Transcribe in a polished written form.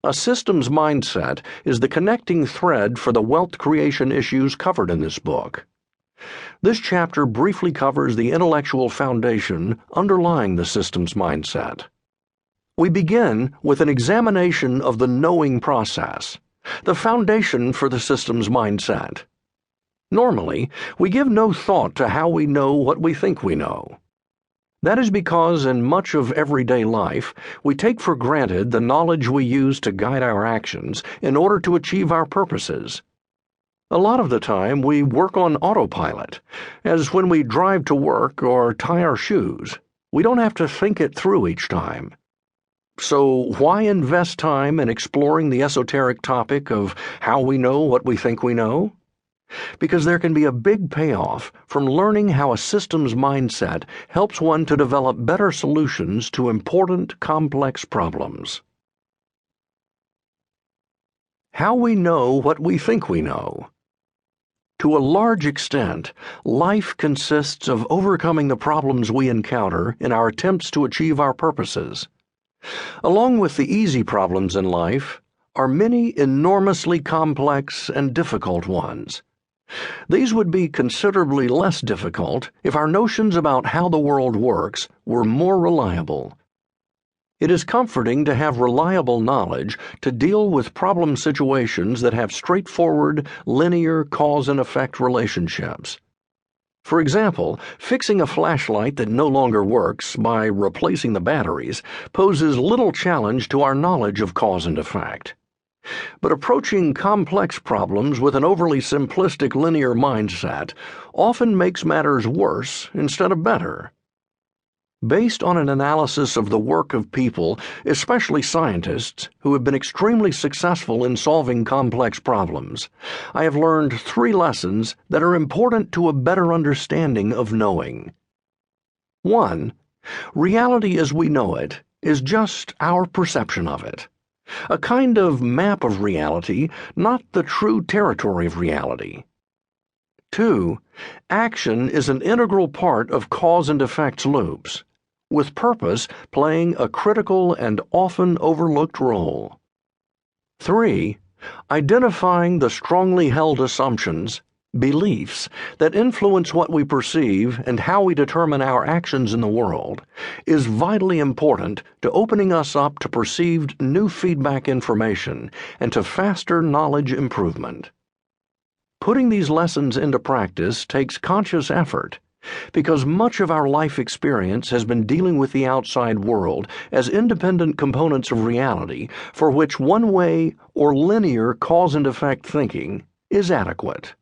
A systems mindset is the connecting thread for the wealth creation issues covered in this book. This chapter briefly covers the intellectual foundation underlying the systems mindset. We begin with an examination of the knowing process, the foundation for the systems mindset. Normally, we give no thought to how we know what we think we know. That is because in much of everyday life, we take for granted the knowledge we use to guide our actions in order to achieve our purposes. A lot of the time, we work on autopilot, as when we drive to work or tie our shoes. We don't have to think it through each time. So why invest time in exploring the esoteric topic of how we know what we think we know? Because there can be a big payoff from learning how a systems mindset helps one to develop better solutions to important, complex problems. How we know what we think we know. To a large extent, life consists of overcoming the problems we encounter in our attempts to achieve our purposes. Along with the easy problems in life are many enormously complex and difficult ones. These would be considerably less difficult if our notions about how the world works were more reliable. It is comforting to have reliable knowledge to deal with problem situations that have straightforward, linear cause and effect relationships. For example, fixing a flashlight that no longer works by replacing the batteries poses little challenge to our knowledge of cause and effect. But approaching complex problems with an overly simplistic linear mindset often makes matters worse instead of better. Based on an analysis of the work of people, especially scientists, who have been extremely successful in solving complex problems, I have learned 3 lessons that are important to a better understanding of knowing. 1. Reality as we know it is just our perception of it. A kind of map of reality, not the true territory of reality. 2. Action is an integral part of cause and effects loops, with purpose playing a critical and often overlooked role. 3. Identifying the strongly held assumptions, beliefs that influence what we perceive and how we determine our actions in the world is vitally important to opening us up to perceived new feedback information and to faster knowledge improvement. Putting these lessons into practice takes conscious effort, because much of our life experience has been dealing with the outside world as independent components of reality for which one-way or linear cause and effect thinking is adequate.